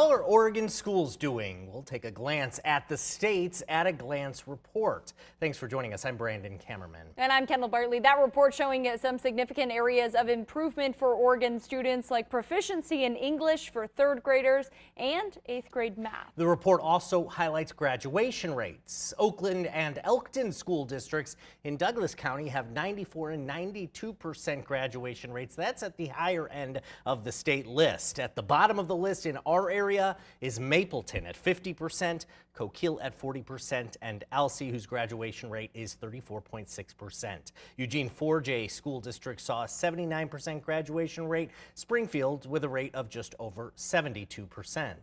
How are Oregon schools doing? We'll take a glance at the state's At a Glance report. Thanks for joining us. I'm Brandon Kamerman. And I'm Kendall Barley. That report showing some significant areas of improvement for Oregon students, like proficiency in English for third graders and 8th grade math. The report also highlights graduation rates. Oakland and Elkton school districts in Douglas County have 94 and 92% graduation rates. That's at the higher end of the state list. At the bottom of the list in our area is Mapleton at 50%, Coquille at 40%, and Alsea, whose graduation rate is 34.6%. Eugene 4J school district saw a 79% graduation rate. Springfield with a rate of just over 72%.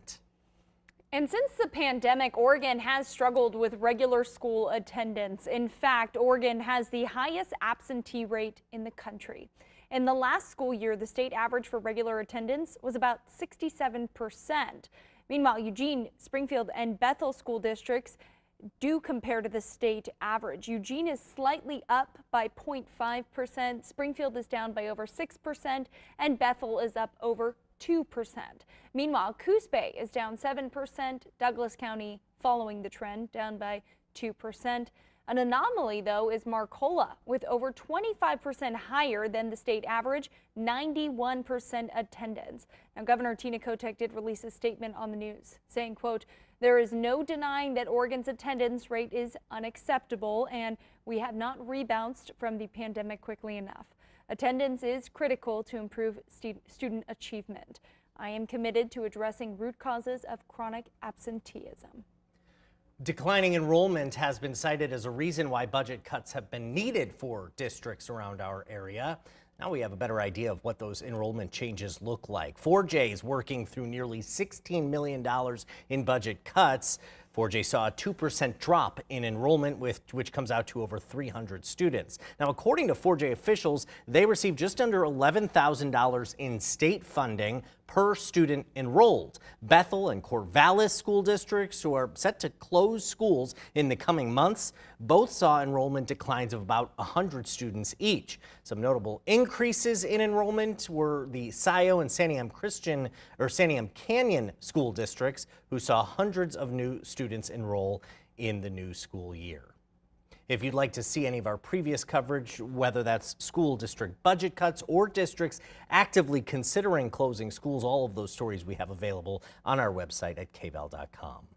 And since the pandemic, Oregon has struggled with regular school attendance. In fact, Oregon has the highest absentee rate in the country. In the last school year, the state average for regular attendance was about 67%. Meanwhile, Eugene, Springfield, and Bethel school districts do compare to the state average. Eugene is slightly up by 0.5%, Springfield is down by over 6%, and Bethel is up over 2%. Meanwhile, Coos Bay is down 7%, Douglas County following the trend, down by 2%. An anomaly, though, is Marcola, with over 25% higher than the state average, 91% attendance. Now, Governor Tina Kotek did release a statement on the news saying, quote, "There is no denying that Oregon's attendance rate is unacceptable, and we have not rebounced from the pandemic quickly enough. Attendance is critical to improve student achievement. I am committed to addressing root causes of chronic absenteeism." Declining enrollment has been cited as a reason why budget cuts have been needed for districts around our area. Now we have a better idea of what those enrollment changes look like. 4J is working through nearly $16 million in budget cuts. 4J saw a 2% drop in enrollment, which comes out to over 300 students. Now, according to 4J officials, they received just under $11,000 in state funding per student enrolled. Bethel and Corvallis school districts, who are set to close schools in the coming months, both saw enrollment declines of about 100 students each. Some notable increases in enrollment were the Scio and Santiam Canyon school districts, who saw hundreds of new students enroll in the new school year. If you'd like to see any of our previous coverage, whether that's school district budget cuts or districts actively considering closing schools, all of those stories we have available on our website at kval.com.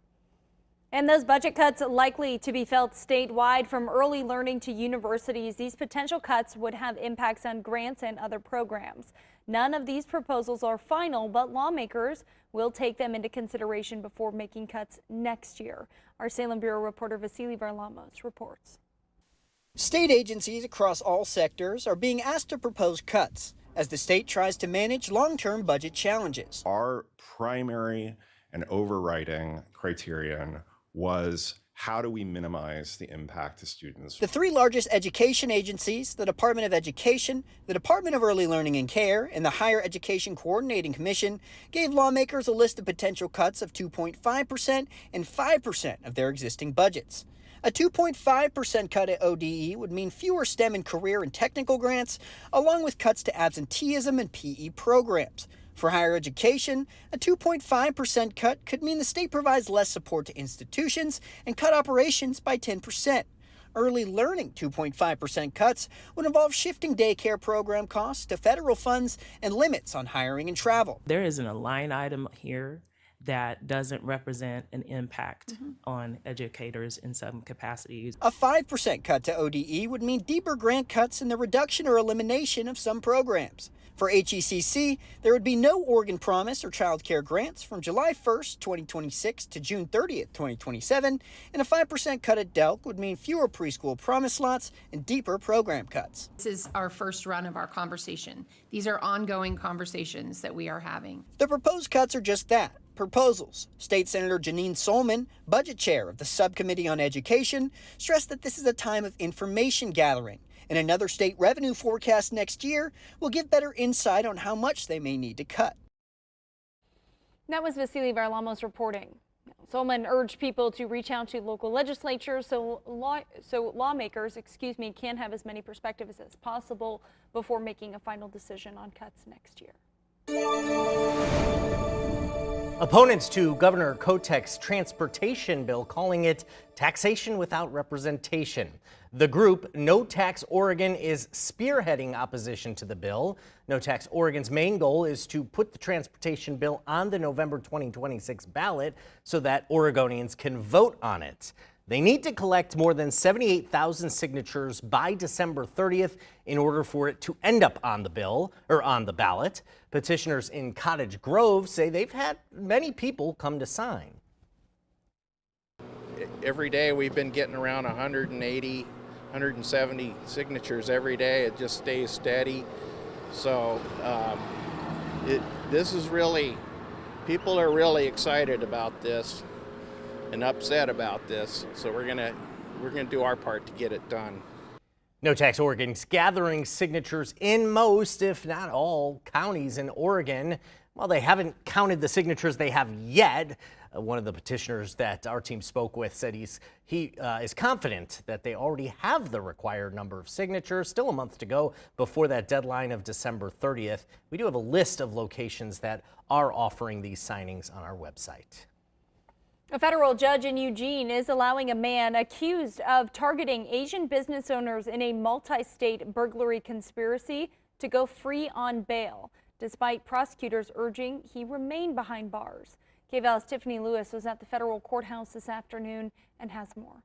And those budget cuts likely to be felt statewide, from early learning to universities. These potential cuts would have impacts on grants and other programs. None of these proposals are final, but lawmakers will take them into consideration before making cuts next year. Our Salem Bureau reporter Vasily Varlamos reports. State agencies across all sectors are being asked to propose cuts as the state tries to manage long-term budget challenges. Our primary and overriding criterion was, how do we minimize the impact to students? The three largest education agencies, the Department of Education, the Department of Early Learning and Care, and the Higher Education Coordinating Commission, gave lawmakers a list of potential cuts of 2.5% and 5% of their existing budgets. A 2.5% cut at ODE would mean fewer STEM and career and technical grants, along with cuts to absenteeism and PE programs. For higher education, a 2.5% cut could mean the state provides less support to institutions and cut operations by 10%. Early learning 2.5% cuts would involve shifting daycare program costs to federal funds and limits on hiring and travel. There isn't a line item here that doesn't represent an impact on educators in some capacities. A 5% cut to ODE would mean deeper grant cuts and the reduction or elimination of some programs. For HECC, there would be no Oregon Promise or child care grants from July 1st, 2026 to June 30th, 2027, and a 5% cut at DELC would mean fewer preschool promise slots and deeper program cuts. This is our first run of our conversation. These are ongoing conversations that we are having. The proposed cuts are just that, proposals. State Senator Janine Solman, budget chair of the Subcommittee on Education, stressed that this is a time of information gathering, and another state revenue forecast next year will give better insight on how much they may need to cut. That was Vasily Varlamos reporting. Solman urged people to reach out to local legislatures so lawmakers, can have as many perspectives as possible before making a final decision on cuts next year. Opponents to Governor Kotek's transportation bill calling it taxation without representation. The group No Tax Oregon is spearheading opposition to the bill. No Tax Oregon's main goal is to put the transportation bill on the November 2026 ballot so that Oregonians can vote on it. They need to collect more than 78,000 signatures by December 30th in order for it to end up on the bill or on the ballot. Petitioners in Cottage Grove say they've had many people come to sign. Every day we've been getting around 180, 170 signatures every day. It just stays steady. So this is really, people are really excited about this and upset about this. So we're gonna do our part to get it done. No Tax Oregon's gathering signatures in most, if not all, counties in Oregon. While they haven't counted the signatures they have yet, one of the petitioners that our team spoke with said he is confident that they already have the required number of signatures. Still a month to go before that deadline of December 30th. We do have a list of locations that are offering these signings on our website. A federal judge in Eugene is allowing a man accused of targeting Asian business owners in a multi-state burglary conspiracy to go free on bail, despite prosecutors urging he remain behind bars. KVAL's Tiffany Lewis was at the federal courthouse this afternoon and has more.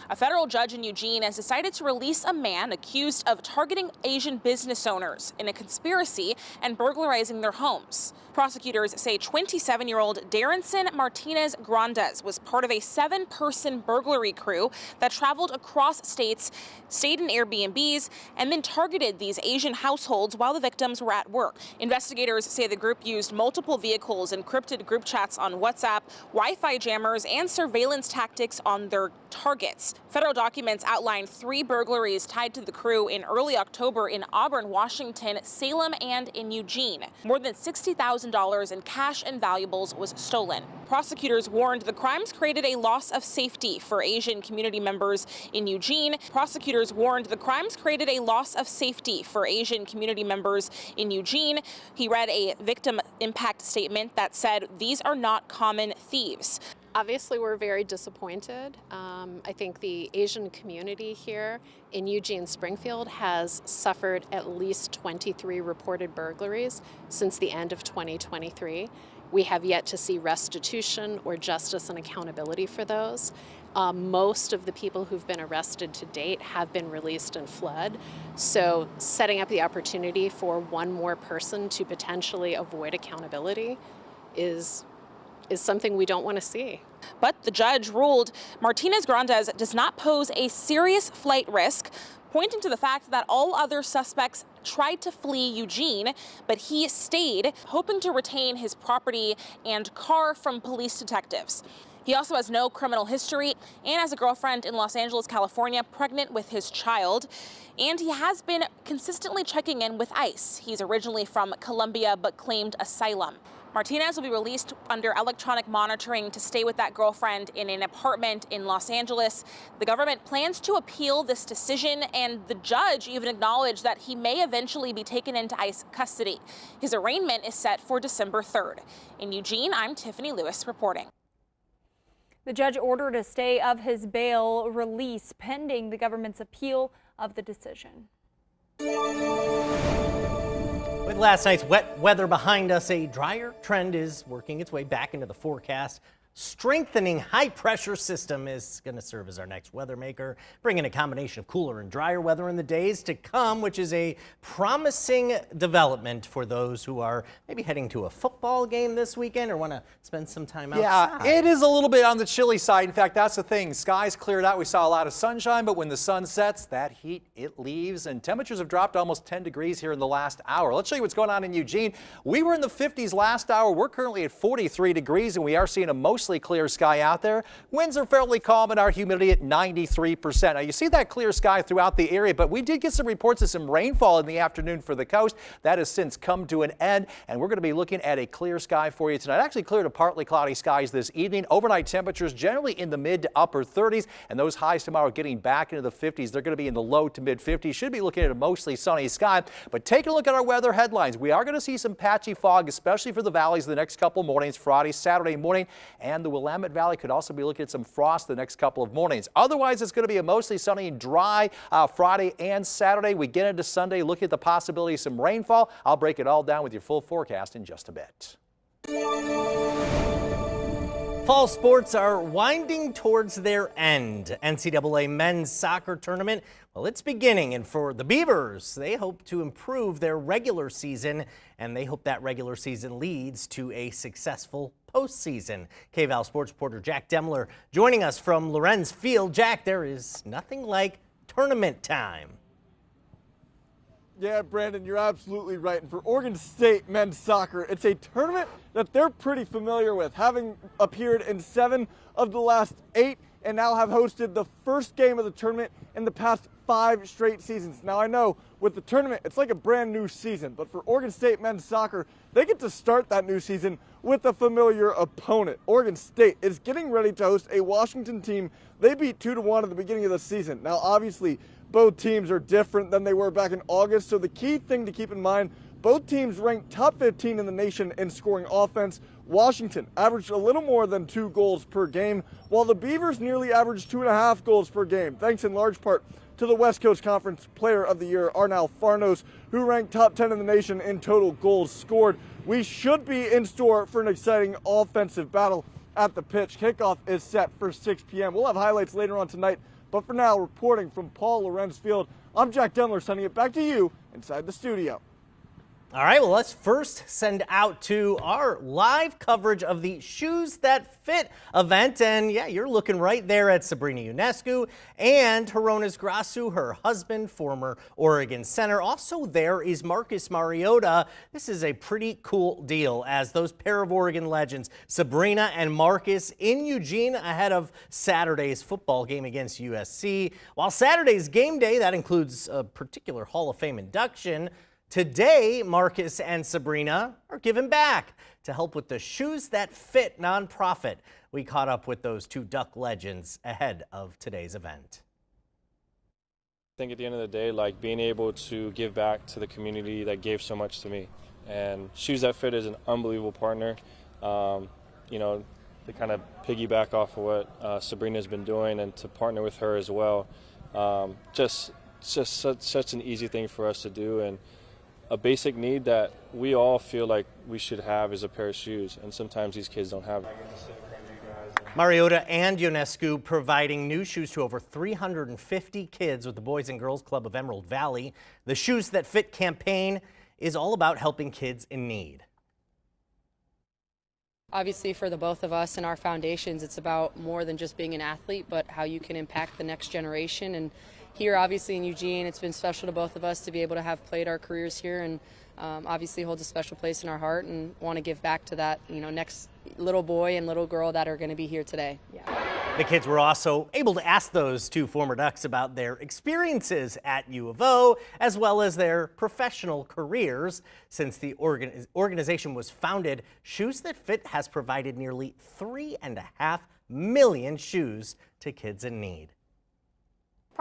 A federal judge in Eugene has decided to release a man accused of targeting Asian business owners in a conspiracy and burglarizing their homes. Prosecutors say 27-year-old Darrenson Martinez Grandes was part of a 7-person burglary crew that traveled across states, stayed in Airbnbs, and then targeted these Asian households while the victims were at work. Investigators say the group used multiple vehicles, encrypted group chats on WhatsApp, Wi-Fi jammers, and surveillance tactics on their targets. Federal documents outline 3 burglaries tied to the crew in early October in Auburn, Washington, Salem, and in Eugene. More than $60,000 in cash and valuables was stolen. Prosecutors warned the crimes created a loss of safety for Asian community members in Eugene. Prosecutors warned the crimes created a loss of safety for Asian community members in Eugene. He read a victim impact statement that said these are not common thieves. Obviously, we're very disappointed. I think the Asian community here in Eugene, Springfield has suffered at least 23 reported burglaries since the end of 2023. We have yet to see restitution or justice and accountability for those. Most of the people who've been arrested to date have been released and fled. So setting up the opportunity for one more person to potentially avoid accountability is something we don't want to see. But the judge ruled Martinez Grandes does not pose a serious flight risk, pointing to the fact that all other suspects tried to flee Eugene, but he stayed, hoping to retain his property and car from police detectives. He also has no criminal history and has a girlfriend in Los Angeles, California, pregnant with his child. And he has been consistently checking in with ICE. He's originally from Colombia but claimed asylum. Martinez will be released under electronic monitoring to stay with that girlfriend in an apartment in Los Angeles. The government plans to appeal this decision, and the judge even acknowledged that he may eventually be taken into ICE custody. His arraignment is set for December 3rd. In Eugene, I'm Tiffany Lewis reporting. The judge ordered a stay of his bail release pending the government's appeal of the decision. With last night's wet weather behind us, a drier trend is working its way back into the forecast. Strengthening high-pressure system is going to serve as our next weather maker, bringing a combination of cooler and drier weather in the days to come, which is a promising development for those who are maybe heading to a football game this weekend or want to spend some time outside. Yeah, it is a little bit on the chilly side. In fact, that's the thing. Skies cleared out. We saw a lot of sunshine, but when the sun sets, that heat, it leaves, and temperatures have dropped almost 10 degrees here in the last hour. Let's show you what's going on in Eugene. We were in the 50s last hour. We're currently at 43 degrees, and we are seeing a most mostly clear sky out there. Winds are fairly calm and our humidity at 93%. Now you see that clear sky throughout the area, but we did get some reports of some rainfall in the afternoon for the coast. That has since come to an end, and we're going to be looking at a clear sky for you tonight. Actually clear to partly cloudy skies this evening. Overnight temperatures generally in the mid to upper 30s, and those highs tomorrow getting back into the 50s. They're going to be in the low to mid 50s. Should be looking at a mostly sunny sky, but take a look at our weather headlines. We are going to see some patchy fog, especially for the valleys the next couple mornings, Friday, Saturday morning, and the Willamette Valley could also be looking at some frost the next couple of mornings. Otherwise, it's going to be a mostly sunny and dry Friday and Saturday. We get into Sunday, looking at the possibility of some rainfall. I'll break it all down with your full forecast in just a bit. Fall sports are winding towards their end. NCAA men's soccer tournament, well, it's beginning, and for the Beavers, they hope to improve their regular season, and they hope that regular season leads to a successful postseason. KVAL sports reporter Jack Demler joining us from Lorenz Field. Jack, there is nothing like tournament time. Yeah, Brandon, you're absolutely right. And for Oregon State men's soccer, it's a tournament that they're pretty familiar with, having appeared in 7 of the last 8 and now have hosted the first game of the tournament in the past 5 straight seasons. Now, I know with the tournament, it's like a brand new season, but for Oregon State men's soccer, they get to start that new season with a familiar opponent. Oregon State is getting ready to host a Washington team they beat 2-1 at the beginning of the season. Now, obviously, both teams are different than they were back in August, so the key thing to keep in mind, both teams ranked top 15 in the nation in scoring offense. Washington averaged a little more than 2 goals per game, while the Beavers nearly averaged 2.5 goals per game, thanks in large part to the West Coast Conference Player of the Year, Arnal Farnos, who ranked top 10 in the nation in total goals scored. We should be in store for an exciting offensive battle at the pitch. Kickoff is set for 6 p.m. We'll have highlights later on tonight, but for now, reporting from Paul Lorenz Field, I'm Jack Demler, sending it back to you inside the studio. All right, well, let's first send out to our live coverage of the Shoes That Fit event. And yeah, you're looking right there at Sabrina Ionescu and Hronas Grasu, her husband, former Oregon Center. Also there is Marcus Mariota. This is a pretty cool deal as those pair of Oregon legends, Sabrina and Marcus, in Eugene ahead of Saturday's football game against USC. While Saturday's game day, that includes a particular Hall of Fame induction. Today, Marcus and Sabrina are giving back to help with the Shoes That Fit nonprofit. We caught up with those 2 Duck legends ahead of today's event. I think at the end of the day, like being able to give back to the community that gave so much to me. And Shoes That Fit is an unbelievable partner. You know, to kind of piggyback off of what Sabrina's been doing and to partner with her as well. Just such an easy thing for us to do, and a basic need that we all feel like we should have is a pair of shoes, and sometimes these kids don't have it. Mariota and Ionescu providing new shoes to over 350 kids with the Boys and Girls Club of Emerald Valley. The Shoes That Fit campaign is all about helping kids in need. Obviously, for the both of us and our foundations, it's about more than just being an athlete, but how you can impact the next generation. And here, obviously, in Eugene, it's been special to both of us to be able to have played our careers here, and obviously holds a special place in our heart, and want to give back to that, next little boy and little girl that are going to be here today. Yeah. The kids were also able to ask those 2 former Ducks about their experiences at U of O, as well as their professional careers. Since the organization was founded, Shoes That Fit has provided nearly 3.5 million shoes to kids in need.